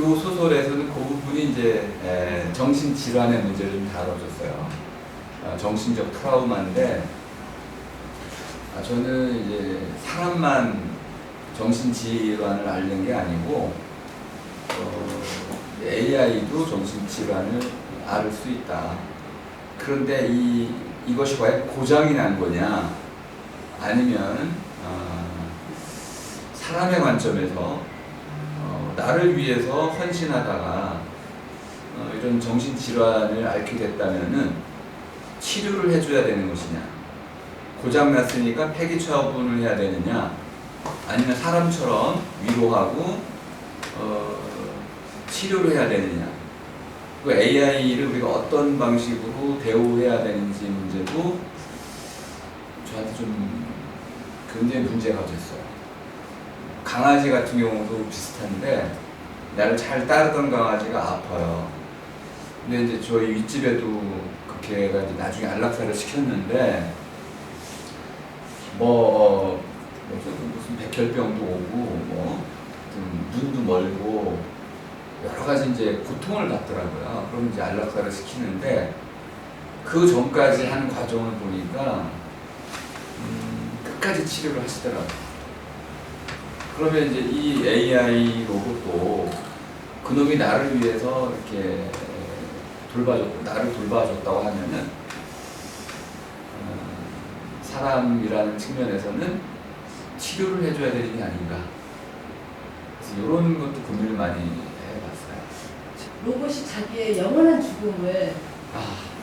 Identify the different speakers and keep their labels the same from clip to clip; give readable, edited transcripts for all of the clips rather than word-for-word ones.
Speaker 1: 그 소설에서는 그 부분이 이제 정신질환의 문제를 좀 다뤄줬어요. 정신적 트라우마인데, 저는 이제 사람만 정신질환을 앓는 게 아니고, AI도 정신질환을 앓을 수 있다. 그런데 이것이 과연 고장이 난 거냐, 아니면 사람의 관점에서 나를 위해서 헌신하다가 이런 정신질환을 앓게 됐다면은 치료를 해줘야 되는 것이냐, 고장났으니까 폐기 처분을 해야 되느냐, 아니면 사람처럼 위로하고 치료를 해야 되느냐, 그 AI를 우리가 어떤 방식으로 대우해야 되는지 문제도 저한테 좀 굉장히 문제가 됐어요. 강아지 같은 경우도 비슷한데, 나를 잘 따르던 강아지가 아파요. 근데 이제 저희 윗집에도 그렇게 해가 이제 나중에 안락사를 시켰는데, 무슨 백혈병도 오고, 눈도 멀고, 여러 가지 이제 고통을 받더라고요. 그럼 이제 안락사를 시키는데, 그 전까지 한 과정을 보니까, 끝까지 치료를 하시더라고요. 그러면 이제 이 AI 로봇도 그놈이 나를 위해서 이렇게 나를 돌봐줬다고 하면은, 사람이라는 측면에서는 치료를 해줘야 되는 게 아닌가. 그래서 이런 것도 고민을 많이 해봤어요.
Speaker 2: 로봇이 자기의 영원한 죽음을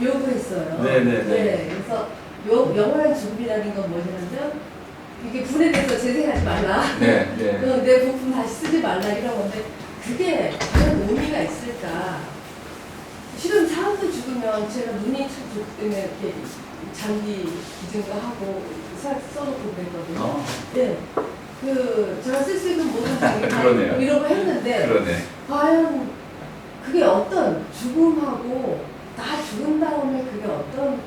Speaker 2: 요구했어요.
Speaker 1: 네네네.
Speaker 2: 네, 그래서 영원한 죽음이라는 건 뭐냐면, 이게 분해돼서 재생하지 말라.
Speaker 1: 네, 네.
Speaker 2: 내 부품 다시 쓰지 말라 이런 건데, 그게 과연 의미가 있을까? 실은 사람도 죽으면 제가 눈이 때문에 이렇게 장기 기증도 하고 써놓고 그랬거든요. 네. 제가 쓸 수 있는 모든 장기 다 이런 거 했는데,
Speaker 1: 그러네.
Speaker 2: 과연 그게 어떤 죽음하고 나 죽은 다음에 그게 어떤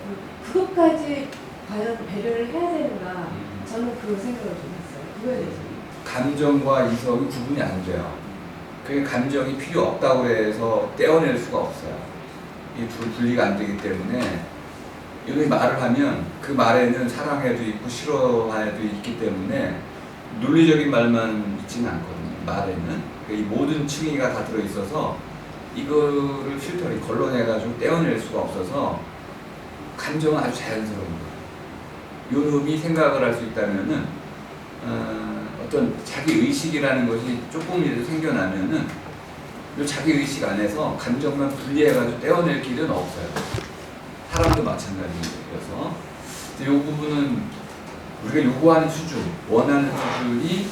Speaker 2: 그것까지 과연 배려를 해야 되는가? 저는 그 생각을 좀 했어요. 그거에 대해서.
Speaker 1: 감정과 이성이 구분이 안 돼요. 그게 감정이 필요 없다고 해서 떼어낼 수가 없어요. 이 분리가 안 되기 때문에, 이렇게 말을 하면 그 말에는 사랑해도 있고 싫어해도 있기 때문에 논리적인 말만 있지는 않거든요. 말에는 이 모든 층위가 다 들어있어서 이거를 필터를 걸러내가지고 떼어낼 수가 없어서 감정은 아주 자연스러운 거예요. 요 놈이 생각을 할 수 있다면은 어떤 자기 의식이라는 것이 조금이라도 생겨나면은 요 자기 의식 안에서 감정만 분리해가지고 떼어낼 길은 없어요. 사람도 마찬가지여서 이 부분은 우리가 요구하는 수준, 원하는 수준이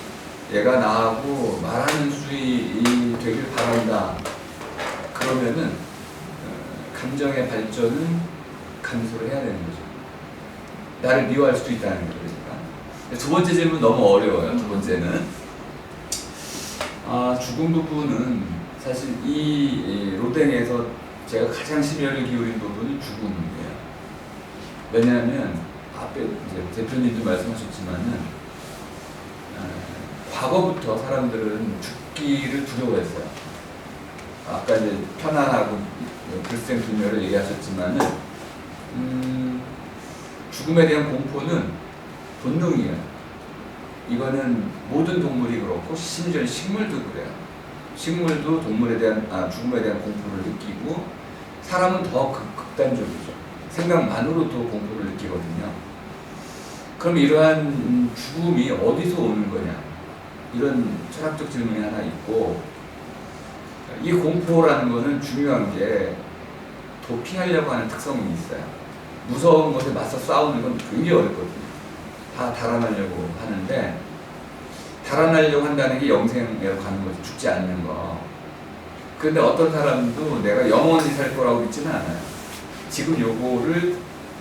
Speaker 1: 얘가 나하고 말하는 수준이 되길 바란다. 그러면은 감정의 발전은 감소를 해야 되는 거죠. 나를 미워할 수도 있다는 거니까. 두 번째 질문 너무 어려워요. 두 번째는 죽음 부분은 사실 이 로댕에서 제가 가장 심혈을 기울인 부분이 죽음이에요. 왜냐하면 앞에 이제 대표님도 말씀하셨지만은 과거부터 사람들은 죽기를 두려워했어요. 아까 이제 편안하고 불생불멸을 얘기하셨지만은 죽음에 대한 공포는 본능이에요. 이거는 모든 동물이 그렇고 심지어 식물도 그래요. 식물도 죽음에 대한 공포를 느끼고, 사람은 더 극단적이죠. 생각만으로도 공포를 느끼거든요. 그럼 이러한 죽음이 어디서 오는 거냐, 이런 철학적 질문이 하나 있고, 이 공포라는 거는 중요한 게 도피하려고 하는 특성이 있어요. 무서운 것에 맞서 싸우는 건 굉장히 어렵거든요. 다 달아나려고 하는데, 달아나려고 한다는 게 영생으로 가는 거지, 죽지 않는 거. 근데 어떤 사람도 내가 영원히 살 거라고 믿지는 않아요. 지금 요거를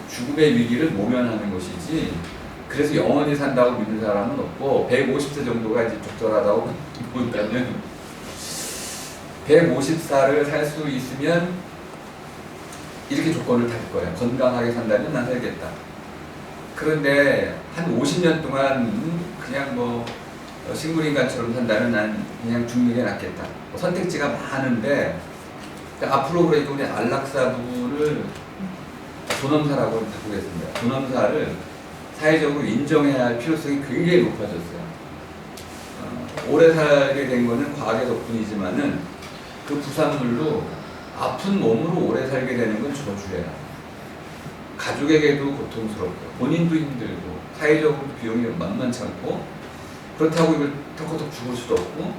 Speaker 1: 죽음의 위기를 모면하는 것이지, 그래서 영원히 산다고 믿는 사람은 없고, 150세 정도가 이제 적절하다고 본다면 150살을 살 수 있으면 이렇게 조건을 달 거예요. 건강하게 산다면 난 살겠다. 그런데 한 50년 동안 그냥 식물인간처럼 산다면 난 그냥 죽는 게 낫겠다. 뭐 선택지가 많은데 그러니까 앞으로 그러니까 우리 안락사 부분을 존엄사라고 바꾸겠습니다. 존엄사를 사회적으로 인정해야 할 필요성이 굉장히 높아졌어요. 오래 살게 된 거는 과학의 덕분이지만은 그 부산물로 아픈 몸으로 오래 살게 되는 건 저주예요. 가족에게도 고통스럽고 본인도 힘들고 사회적으로 비용이 만만치 않고 그렇다고 이걸 턱턱 죽을 수도 없고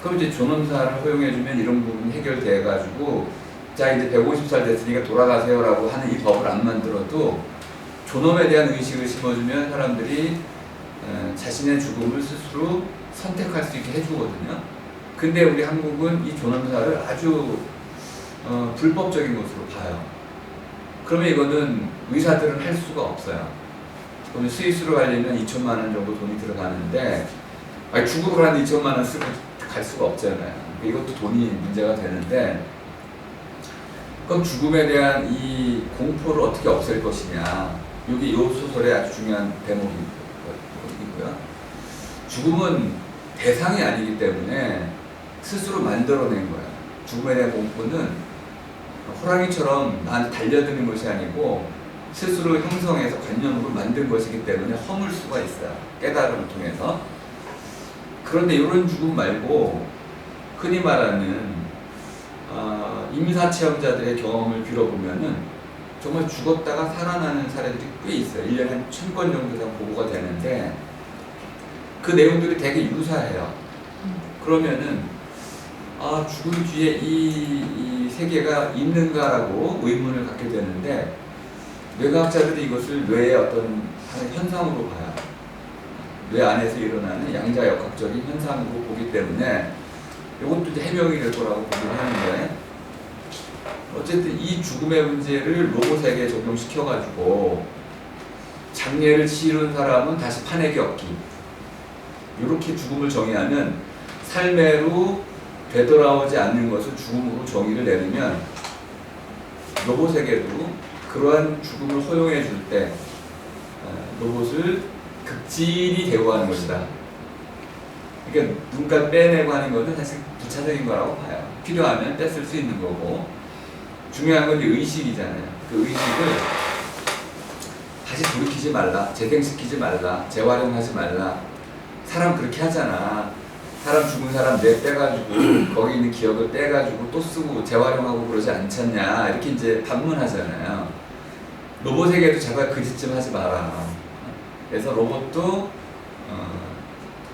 Speaker 1: 그럼 이제 존엄사를 허용해주면 이런 부분이 해결돼가지고 자 이제 150살 됐으니까 돌아가세요라고 하는 이 법을 안 만들어도 존엄에 대한 의식을 심어주면 사람들이 자신의 죽음을 스스로 선택할 수 있게 해주거든요. 근데 우리 한국은 이 존엄사를 아주 불법적인 것으로 봐요. 그러면 이거는 의사들은 할 수가 없어요. 그러면 스위스로 가려면 2천만 원 정도 돈이 들어가는데 죽으러 가는데 2천만 원 쓰고 갈 수가 없잖아요. 이것도 돈이 문제가 되는데 그럼 죽음에 대한 이 공포를 어떻게 없앨 것이냐. 이게 이 소설의 아주 중요한 대목이고요. 죽음은 대상이 아니기 때문에 스스로 만들어낸 거예요. 죽음에 대한 공포는 호랑이처럼 나한테 달려드는 것이 아니고 스스로 형성해서 관념으로 만든 것이기 때문에 허물 수가 있어요. 깨달음을 통해서. 그런데 이런 죽음 말고 흔히 말하는 임사체험자들의 경험을 빌어보면은 정말 죽었다가 살아나는 사례들이 꽤 있어요. 1년에 한 1000건 정도 다 보고가 되는데 그 내용들이 되게 유사해요. 그러면은 죽음 뒤에 이 세계가 있는가라고 의문을 갖게 되는데 뇌과학자들이 이것을 뇌의 어떤 하나의 현상으로 봐요. 뇌 안에서 일어나는 양자역학적인 현상으로 보기 때문에 이것도 이제 해명이 될 거라고 보긴 하는데 어쨌든 이 죽음의 문제를 로봇에게 적용시켜가지고 장례를 치른 사람은 다시 판에게 얻기 이렇게 죽음을 정의하면 삶애로 되돌아오지 않는 것을 죽음으로 정의를 내리면 로봇에게도 그러한 죽음을 허용해 줄 때 로봇을 극진히 대우하는 것이다. 그러니까 눈깔 빼내고 하는 것은 사실 부차적인 거라고 봐요. 필요하면 떼쓸 수 있는 거고 중요한 건 의식이잖아요. 그 의식을 다시 돌이키지 말라, 재생시키지 말라, 재활용하지 말라. 사람 그렇게 하잖아. 사람 죽은 사람 뇌 빼가지고 거기 있는 기억을 떼가지고 또 쓰고 재활용하고 그러지 않잖냐 이렇게 이제 반문하잖아요. 로봇에게도 제발 그 짓 좀 하지 마라. 그래서 로봇도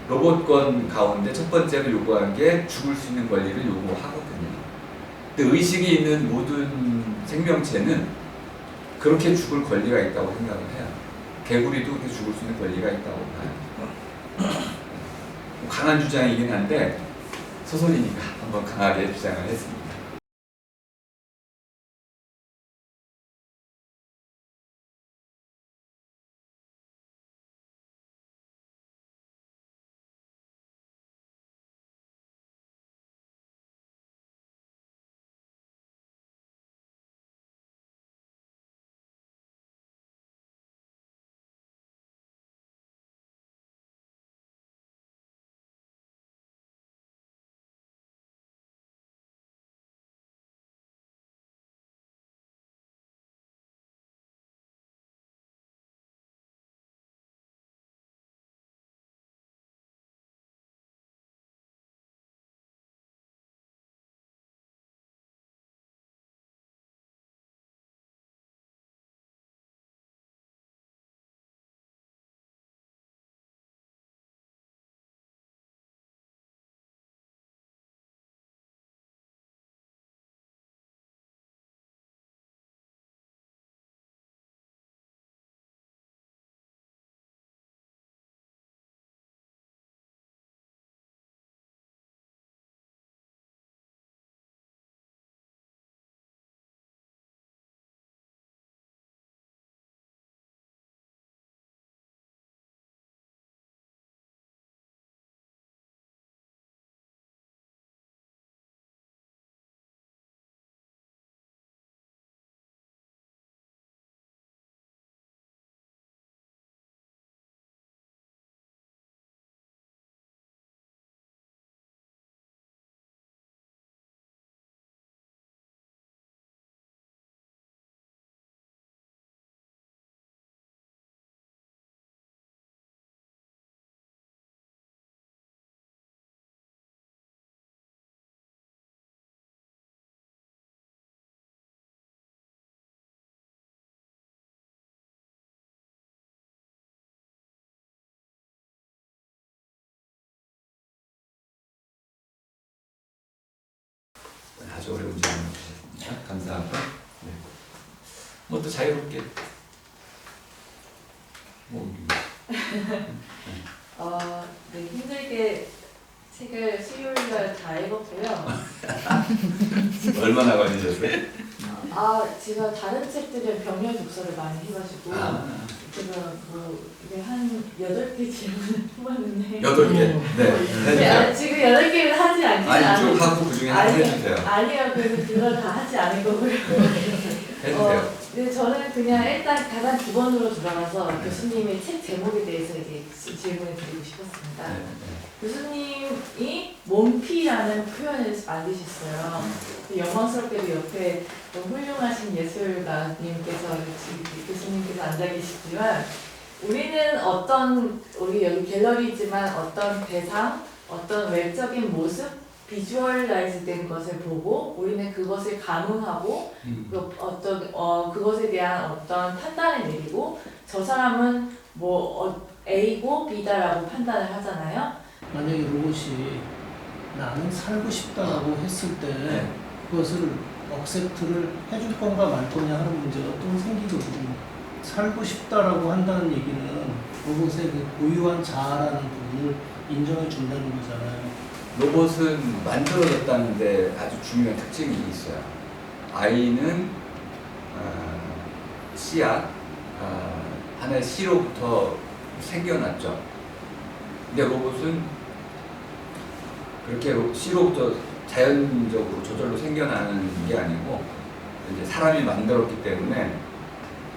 Speaker 1: 로봇권 가운데 첫 번째로 요구한 게 죽을 수 있는 권리를 요구하거든요. 근데 의식이 있는 모든 생명체는 그렇게 죽을 권리가 있다고 생각을 해요. 개구리도 그렇게 죽을 수 있는 권리가 있다고 봐요. 강한 주장이긴 한데 소설이니까 한번 강하게 주장을 했습니다. 아주 어려운 질문 주셨습니다. 감사하고 네. 뭐 또 자유롭게 뭐
Speaker 3: 네, 힘들게 책을 수요일날 다 읽었고요.
Speaker 1: 얼마나 걸리셨어요?
Speaker 3: 제가 다른 책들은 병렬 독서를 많이 해가지고 제가 뭐 이게 한 8개 질문을 뽑았는데
Speaker 1: 8개? 네. 해주세요.
Speaker 3: 지금 8개를 하지 않지
Speaker 1: 아니 쭉 하고 그 중에 하나 해주세요.
Speaker 3: 아니요, 그걸 다 하지 않을 거고요.
Speaker 1: 해주세요.
Speaker 3: 네, 저는 그냥 일단 가장 기본으로 돌아가서 교수님의 책 제목에 대해서 이제 질문을 드리고 싶었습니다.
Speaker 1: 네,
Speaker 3: 교수님이 몸피라는 표현을 만드셨어요. 영광스럽게도 옆에 너무 훌륭하신 예술가님께서 교수님께서 앉아 계시지만 우리는 우리 여기 갤러리지만 어떤 대상, 어떤 외적인 모습, 비주얼라이즈 된 것을 보고 우리는 그것을 감흥하고 그것에 대한 어떤 판단을 내리고 저 사람은 A고 B다라고 판단을 하잖아요.
Speaker 4: 만약에 로봇이 나는 살고 싶다라고 했을 때
Speaker 1: 네.
Speaker 4: 그것을 억셉트를 해줄 건가 말 거냐 하는 문제가 또 생기거든요. 살고 싶다라고 한다는 얘기는 로봇의 그 고유한 자아라는 부분을 인정해 준다는 거잖아요.
Speaker 1: 로봇은 만들어졌다는데 아주 중요한 특징이 있어요. 아이는 씨앗, 하나의 씨로부터 생겨났죠. 근데 로봇은 그렇게 씨로부터 자연적으로 저절로 생겨나는 게 아니고 이제 사람이 만들었기 때문에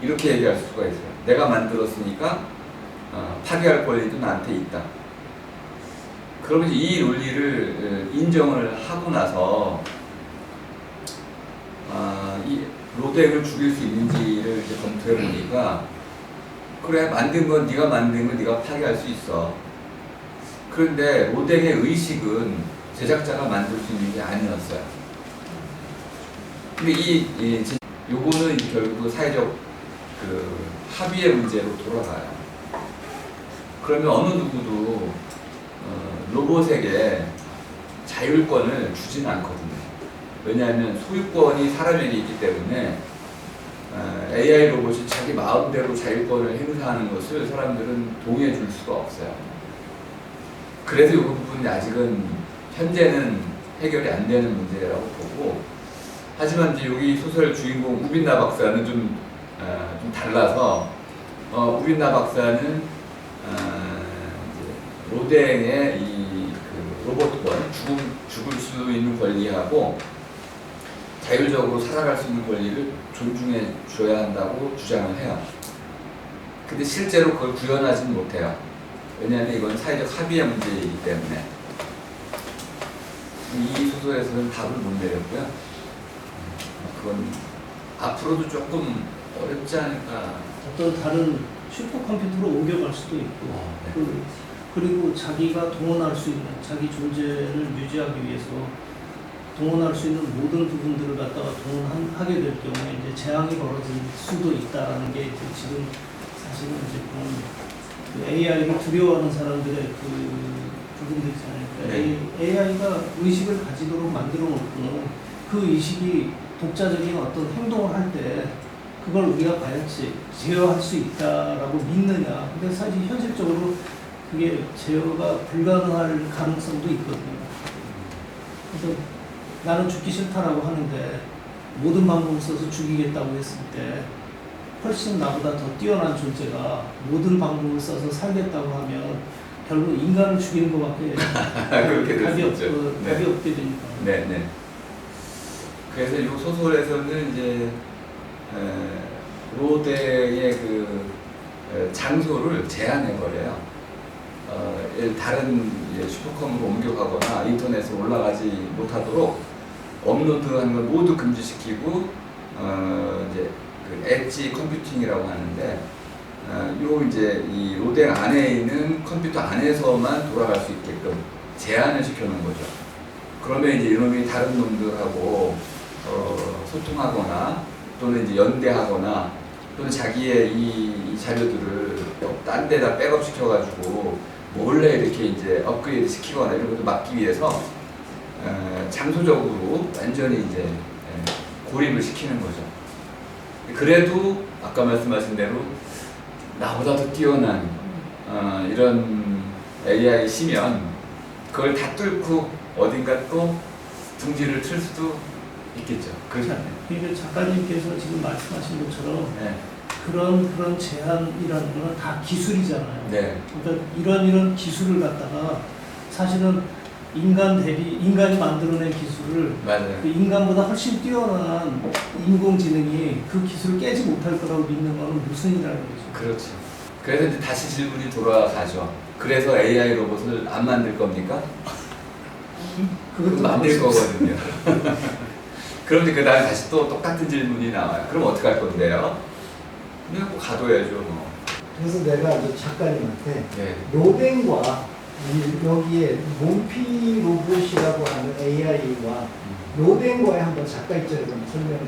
Speaker 1: 이렇게 얘기할 수가 있어요. 내가 만들었으니까 파괴할 권리도 나한테 있다. 그러면 이 논리를 인정을 하고 나서 이 로댕을 죽일 수 있는지를 이제 검토해 보니까 그래 만든 건 네가 만든 건 네가 파괴할 수 있어. 그런데 로댕의 의식은 제작자가 만들 수 있는 게 아니었어요. 근데 요거는 이제 결국 사회적 그 합의의 문제로 돌아가요. 그러면 어느 누구도 로봇에게 자율권을 주지는 않거든요. 왜냐하면 소유권이 사람에게 있기 때문에 AI 로봇이 자기 마음대로 자율권을 행사하는 것을 사람들은 동의해 줄 수가 없어요. 그래서 이 부분이 아직은 현재는 해결이 안 되는 문제라고 보고, 하지만 이제 여기 소설 주인공 우빈나 박사는 좀 달라서 우빈나 박사는 로댕의 그 로봇권, 죽을 수 있는 권리하고 자율적으로 살아갈 수 있는 권리를 존중해 줘야 한다고 주장을 해요. 근데 실제로 그걸 구현하지는 못해요. 왜냐하면 이건 사회적 합의의 문제이기 때문에. 이 소설에서는 답을 못 내렸고요. 그건 앞으로도 조금 어렵지 않을까.
Speaker 4: 어떤 다른 슈퍼컴퓨터로 옮겨갈 수도 있고
Speaker 1: 네.
Speaker 4: 그리고 자기가 동원할 수 있는 자기 존재를 유지하기 위해서 동원할 수 있는 모든 부분들을 갖다가 동원하게 될 경우에 이제 재앙이 벌어질 수도 있다라는 게 이제 지금 사실은 이제 그런 AI를 두려워하는 사람들의 그 부분들 있잖아요. 그러니까 AI가 의식을 가지도록 만들어 놓고는 그 의식이 독자적인 어떤 행동을 할 때 그걸 우리가 과연 제어할 수 있다라고 믿느냐. 근데 사실 현실적으로 그게 제어가 불가능할 가능성도 있거든요. 그래서 나는 죽기 싫다라고 하는데 모든 방법을 써서 죽이겠다고 했을 때 훨씬 나보다 더 뛰어난 존재가 모든 방법을 써서 살겠다고 하면 결국 인간을 죽이는 것밖에 답이 없게 되니까.
Speaker 1: 네. 그래서 이 소설에서는 이제 로댕의 그 장소를 제한해 버려요. 다른 슈퍼컴으로 옮겨가거나 인터넷에 올라가지 못하도록 업로드하는 걸 모두 금지시키고 이제 그 엣지 컴퓨팅이라고 하는데 요 이제 이 로댕 안에 있는 컴퓨터 안에서만 돌아갈 수 있게끔 제한을 시켜놓은 거죠. 그러면 이제 이놈이 다른 놈들하고 소통하거나 또는 이제 연대하거나 또는 자기의 이 자료들을 딴 데다 백업 시켜가지고 몰래 이렇게 이제 업그레이드 시키거나 이런 것도 막기 위해서 장소적으로 완전히 이제 고립을 시키는 거죠. 그래도 아까 말씀하신 대로 나보다 더 뛰어난 이런 AI 시면 그걸 다 뚫고 어딘가 또 둥지를 틀 수도 있겠죠. 그렇지 않나요?
Speaker 4: 그러니까 작가님께서 지금 말씀하신 것처럼
Speaker 1: 네.
Speaker 4: 그런 제한이라는 거는 다 기술이잖아요.
Speaker 1: 네.
Speaker 4: 그러니까 이런 기술을 갖다가 사실은 인간이 만들어낸 기술을
Speaker 1: 맞아요.
Speaker 4: 그 인간보다 훨씬 뛰어난 인공지능이 그 기술을 깨지 못할 거라고 믿는 거는 무슨이라는 거죠.
Speaker 1: 그렇죠. 그래서 이제 다시 질문이 돌아가죠. 그래서 AI 로봇을 안 만들 겁니까? 그건 만들 거거든요. 그럼 이제 그 다음에 다시 또 똑같은 질문이 나와요. 그럼 어떻게 할 건데요? 그냥 뭐 가둬야죠 뭐.
Speaker 5: 그래서 내가 이제 작가님한테
Speaker 1: 네.
Speaker 5: 로댕과 여기에 몬피 로봇이라고 하는 AI와 로댕과의 한번 작가 입장에서 한번 설명을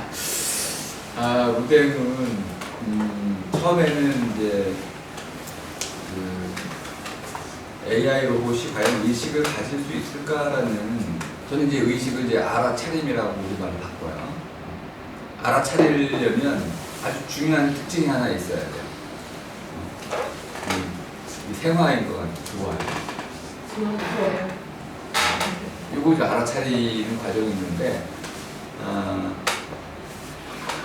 Speaker 5: 해주세요.
Speaker 1: 로댕은 처음에는 이제 그 AI 로봇이 과연 의식을 가질 수 있을까라는, 저는 이제 의식을 이제 알아차림이라고 우리말로 바꿔요. 알아차리려면 아주 중요한 특징이 하나 있어야 돼요. 이 생화인 것 같아요. 좋아요. 이거 이제 알아차리는 과정이 있는데,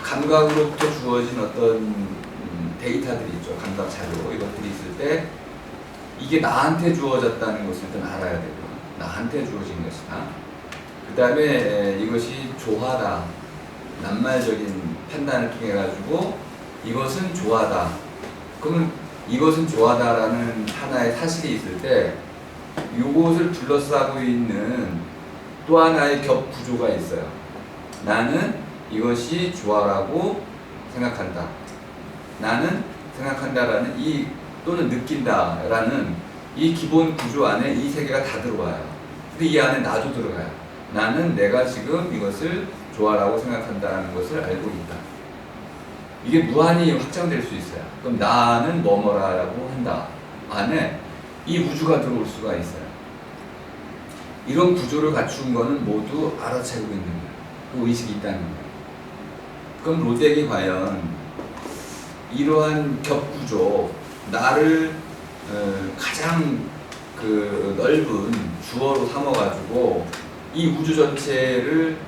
Speaker 1: 감각으로부터 주어진 어떤 데이터들이 있죠. 감각 자료 이것들이 있을 때 이게 나한테 주어졌다는 것을 일단 알아야 되고, 나한테 주어진 것이다. 그 다음에 이것이 조화다, 낱말적인 판단을 통해 가지고 이것은 조화다. 그러면 이것은 조화다라는 하나의 사실이 있을 때 이것을 둘러싸고 있는 또 하나의 겹 구조가 있어요. 나는 이것이 조화라고 생각한다. 나는 생각한다라는 이, 또는 느낀다라는 이 기본 구조 안에 이 세 개가 다 들어와요. 근데 이 안에 나도 들어가요. 나는 내가 지금 이것을 조화라고 생각한다는 것을 알고 있다. 이게 무한히 확장될 수 있어요. 그럼 나는 뭐뭐라고 한다 안에 이 우주가 들어올 수가 있어요. 이런 구조를 갖춘 거는 모두 알아차리고 있는 거예요. 그 의식이 있다는 거예요. 그럼 로댕이 과연 이러한 겹구조, 나를 가장 그 넓은 주어로 삼아가지고 이 우주 전체를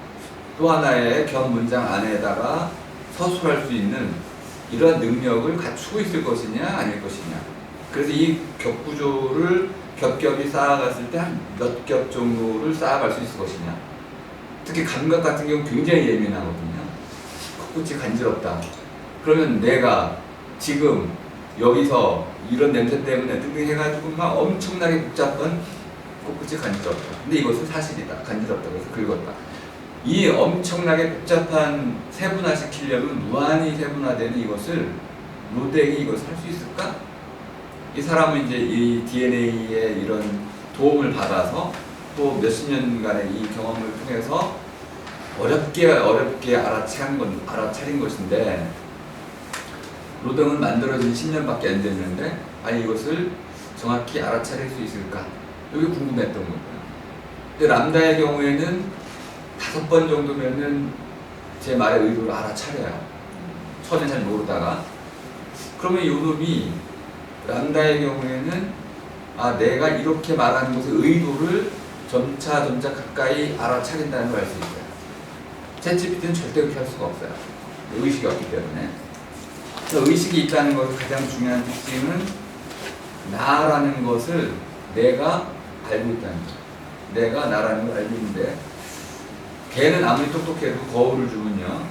Speaker 1: 또 하나의 겹 문장 안에다가 서술할 수 있는 이러한 능력을 갖추고 있을 것이냐 아닐 것이냐. 그래서 이 겹구조를 겹겹이 쌓아갔을 때 한 몇 겹 정도를 쌓아갈 수 있을 것이냐. 특히 감각 같은 경우 굉장히 예민하거든요. 코끝이 간지럽다. 그러면 내가 지금 여기서 이런 냄새 때문에 등등 해가지고 막 엄청나게 복잡한 코끝이 간지럽다. 근데 이것은 사실이다. 간지럽다. 그래서 긁었다. 이 엄청나게 복잡한 세분화시키려면 무한히 세분화되는 이것을 로댕이 이것을 할 수 있을까? 이 사람은 이제 이 DNA의 이런 도움을 받아서 또 몇십 년간의 이 경험을 통해서 어렵게 알아차린 것인데, 로댕은 만들어진 10년밖에 안 됐는데 아니 이것을 정확히 알아차릴 수 있을까? 이게 궁금했던 거고요. 근데 람다의 경우에는 5번 정도면은 제 말의 의도를 알아차려요. 처음에 잘 모르다가. 그러면 이 놈이 람다의 경우에는 내가 이렇게 말하는 것의 의도를 점차 가까이 알아차린다는 걸 알 수 있어요. 챗GPT는 절대 그렇게 할 수가 없어요. 의식이 없기 때문에. 그래서 의식이 있다는 것의 가장 중요한 특징은 나라는 것을 내가 알고 있다는 거예요. 내가 나라는 걸 알고 있는데, 개는 아무리 똑똑해도 거울을 주면요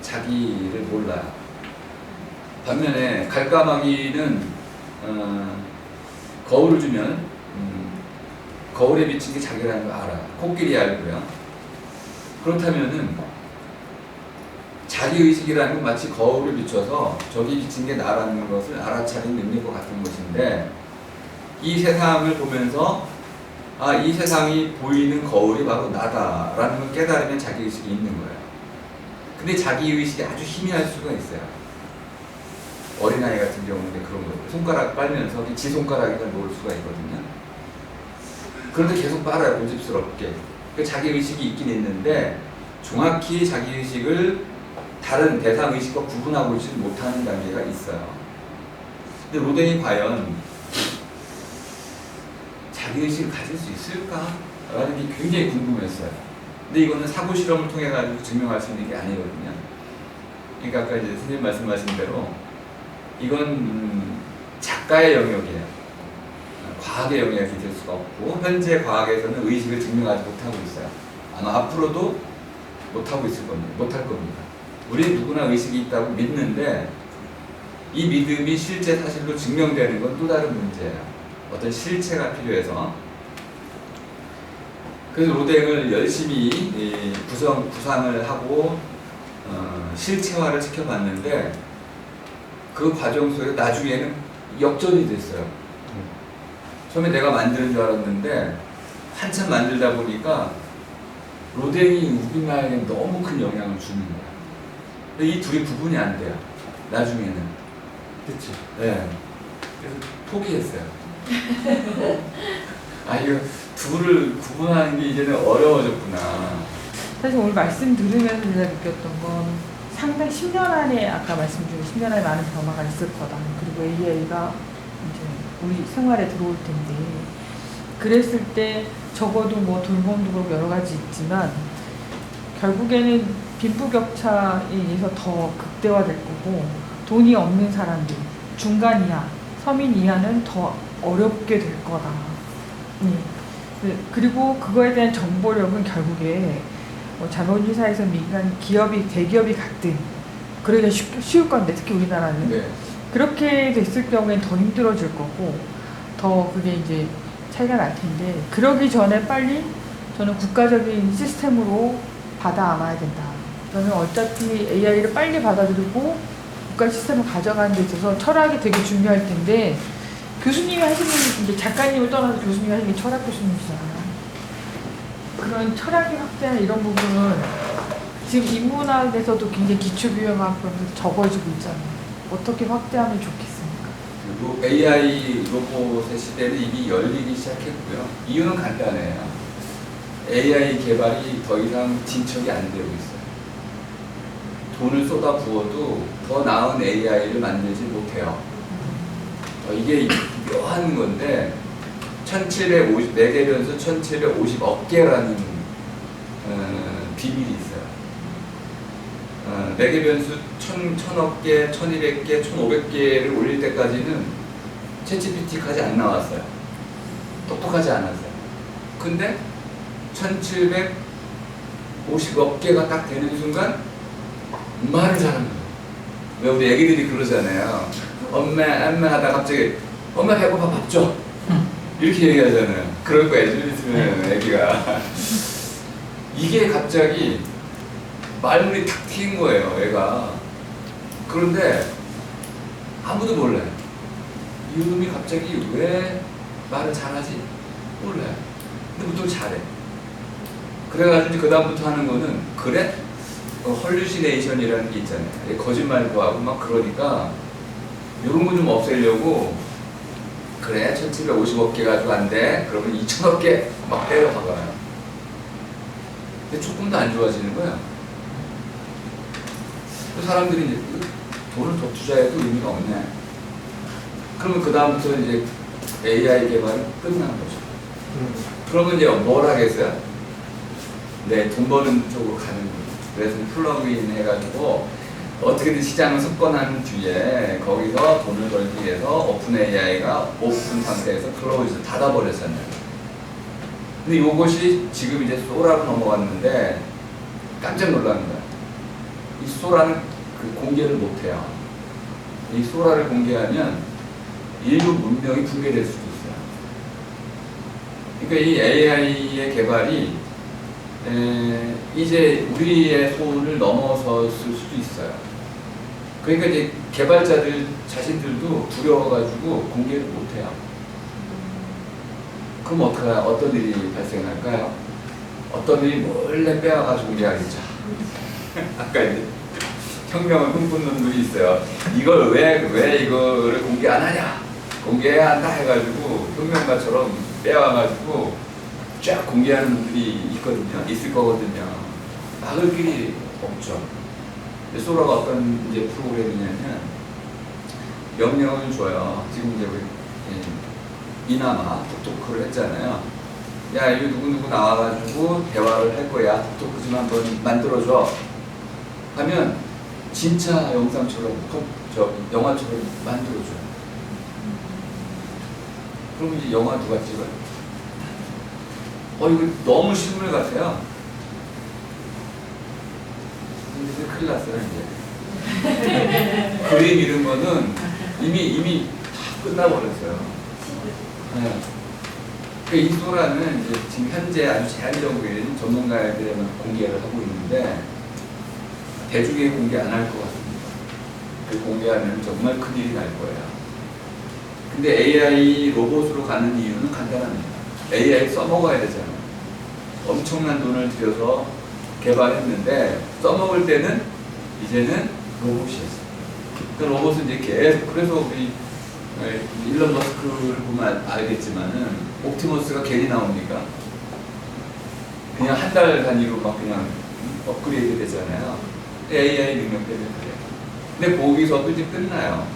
Speaker 1: 자기를 몰라요. 반면에 갈까마귀는 거울을 주면 거울에 비친 게 자기라는 걸 알아요. 코끼리 알고요. 그렇다면은 자기의식이라는 건 마치 거울을 비춰서 저기 비친 게 나라는 것을 알아차린 능력과 같은 것인데, 이 세상을 보면서 이 세상이 보이는 거울이 바로 나다라는 걸 깨달으면 자기의식이 있는 거예요. 근데 자기의식이 아주 희미할 수가 있어요. 어린아이 같은 경우는 그런 거예요. 손가락 빨면서 지 손가락이 잘 모를 수가 있거든요. 그런데 계속 빨아요, 고집스럽게. 그 자기의식이 있긴 있는데 정확히 자기의식을 다른 대상의식과 구분하고 있지 못하는 단계가 있어요. 근데 로댕이 과연 자기의식을 가질 수 있을까? 라는 게 굉장히 궁금했어요. 근데 이거는 사고 실험을 통해 가지고 증명할 수 있는 게 아니거든요. 그러니까 아까 이제 선생님 말씀하신 대로 이건 작가의 영역이에요. 과학의 영역이 될 수가 없고 현재 과학에서는 의식을 증명하지 못하고 있어요. 아마 앞으로도 못하고 있을 겁니다. 못할 겁니다. 우리 누구나 의식이 있다고 믿는데 이 믿음이 실제 사실로 증명되는 건 또 다른 문제예요. 어떤 실체가 필요해서. 그래서 로댕을 열심히 구상을 하고 실체화를 시켜봤는데 그 과정 속에 나중에는 역전이 됐어요. 처음에 내가 만드는 줄 알았는데 한참 만들다 보니까 로댕이 우리나라에 너무 큰 영향을 주는 거야. 근데 이 둘이 구분이 안 돼요. 나중에는.
Speaker 5: 그렇죠.
Speaker 1: 네. 그래서 포기했어요. 아 이거 둘을 구분하는 게 이제는 어려워졌구나.
Speaker 6: 사실 오늘 말씀 들으면서 제가 느꼈던 건 상당히 10년 안에 아까 말씀 중에 10년 안에 많은 변화가 있을 거다. 그리고 AI가 이제 우리 생활에 들어올 텐데 그랬을 때 적어도 뭐 돌봄도 그렇고 여러 가지 있지만 결국에는 빈부격차에 의해서 더 극대화될 거고 돈이 없는 사람들, 중간 이하, 서민 이하는 더 어렵게 될 거다. 그리고 그거에 대한 정보력은 결국에 자본주의사에서 민간 기업이 대기업이 갔든 그러기가 쉬울 건데 특히 우리나라는
Speaker 1: 네.
Speaker 6: 그렇게 됐을 경우엔 더 힘들어질 거고 더 그게 이제 차이가 날 텐데 그러기 전에 빨리 저는 국가적인 시스템으로 받아 안아야 된다. 저는 어차피 AI를 빨리 받아들이고 국가 시스템을 가져가는 데 있어서 철학이 되게 중요할 텐데 교수님이 하시는 이제 작가님을 떠나서 교수님이 하시는 게 철학 교수님이시잖아요. 그런 철학의 확대나 이런 부분은 지금 인문학에서도 굉장히 기초교양학 그런 게 적어지고 있잖아요. 어떻게 확대하면 좋겠습니까?
Speaker 1: 그리고 AI 로봇의 시대는 이미 열리기 시작했고요. 이유는 간단해요. AI 개발이 더 이상 진척이 안 되고 있어요. 돈을 쏟아 부어도 더 나은 AI를 만들지 못해요. 이게 묘한 건데 1750, 4개 변수 1750억 개라는 비밀이 있어요. 4개 변수 1000억 개, 1200개, 1500개를 올릴 때까지는 챗GPT까지 안 나왔어요. 똑똑하지 않았어요. 근데 1750억 개가 딱 되는 순간 말을 잘하는 거예요. 왜 우리 애기들이 그러잖아요. 엄마 하다 갑자기 엄마 배고파 밥 줘. 이렇게 얘기하잖아요. 그럴 거야 좀 있으면 애기가. 이게 갑자기 말문이 탁 트인 거예요 애가. 그런데 아무도 몰라요. 이 놈이 갑자기 왜 말을 잘하지? 몰라요. 근데 보통 잘해. 그래가지고 그 다음부터 하는 거는 그래? 헐루시네이션이라는 게 있잖아요. 거짓말도 하고 막 그러니까 이런 거 좀 없애려고 그래 1750억 개 가지고 안 돼. 그러면 2000억 개 막 때려박아요. 근데 조금도 안 좋아지는 거야. 사람들이 이제 돈을 더 투자해도 의미가 없네. 그러면 그 다음부터 이제 AI 개발이 끝나는 거죠. 그러면 이제 뭘 하겠어요? 네, 돈 버는 쪽으로 가는 거예요. 그래서 플러그인 해가지고 어떻게든 시장을 석권한 뒤에 거기서 돈을 벌기 위해서 오픈 AI가 오픈 상태에서 클로즈 닫아버렸었나요? 근데 이것이 지금 이제 소라로 넘어갔는데 깜짝 놀라는 거야. 이 소라는 그 공개를 못해요. 이 소라를 공개하면 인류 문명이 붕괴될 수도 있어요. 그러니까 이 AI의 개발이 이제 우리의 손을 넘어섰을 수도 있어요. 그러니까 이제 개발자들 자신들도 두려워가지고 공개를 못해요. 그럼 어떤 일이 발생할까요? 어떤 일이 몰래 빼와가지고 공개하겠죠. 아까 이제 혁명을 꿈꾸는 놈들이 있어요. 이걸 왜 이거를 공개 안 하냐? 공개해야 한다 해가지고 혁명가처럼 빼와가지고 쫙 공개하는 분들이 있을 거거든요. 막을 길이 없죠. 근데 소라가 어떤 이제 프로그램이냐면 명령을 줘요. 지금 이제 우리 이나마 톡토크를 했잖아요. 야, 이거 누구누구 나와가지고 대화를 할 거야. 톡토크 좀 한번 만들어줘. 하면 진짜 영상처럼, 영화처럼 만들어줘요. 그럼 이제 영화 누가 찍어요? 이거 너무 실물 같아요. 근데 큰일 났어요, 이제. 그림 이런 거는 이미 다 끝나버렸어요. 네. 이 소라는 이제 지금 현재 아주 제한적인 전문가들에만 공개를 하고 있는데 대중에 공개 안 할 것 같습니다. 그 공개하면 정말 큰일이 날 거예요. 근데 AI 로봇으로 가는 이유는 간단합니다. AI 써먹어야 되잖아요. 엄청난 돈을 들여서 개발했는데 써먹을 때는 이제는 로봇이었어요. 그 로봇은 이제 계속, 그래서 우리 일론 머스크를 보면 알겠지만은 옵티머스가 괜히 나옵니까? 그냥 한 달 단위로 막 그냥 업그레이드 되잖아요. AI 능력 때문에 그래요. 근데 거기서도 이제 끝나요.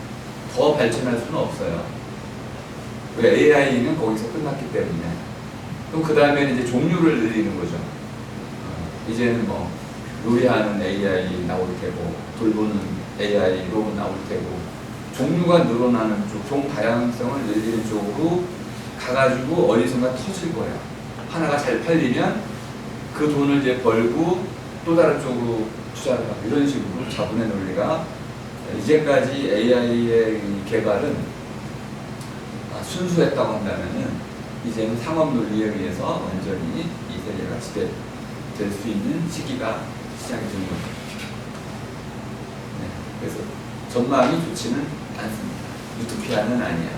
Speaker 1: 더 발전할 수는 없어요. 왜? AI는 거기서 끝났기 때문에. 그럼 그 다음에 이제 종류를 늘리는 거죠. 이제는 뭐 요리하는 AI 나올 테고, 돌보는 AI 로봇 나올 테고, 종류가 늘어나는 쪽, 종 다양성을 늘리는 쪽으로 가가지고 어디선가 터질 거예요. 하나가 잘 팔리면 그 돈을 이제 벌고 또 다른 쪽으로 투자를 하고 이런 식으로 자본의 논리가 이제까지 AI의 개발은 순수했다고 한다면은 이제는 상업 논리에 의해서 완전히 이 세계가 지배될 수 있는 시기가 시작이 된 거죠. 네, 그래서 전망이 좋지는 않습니다. 유토피아는 아니야.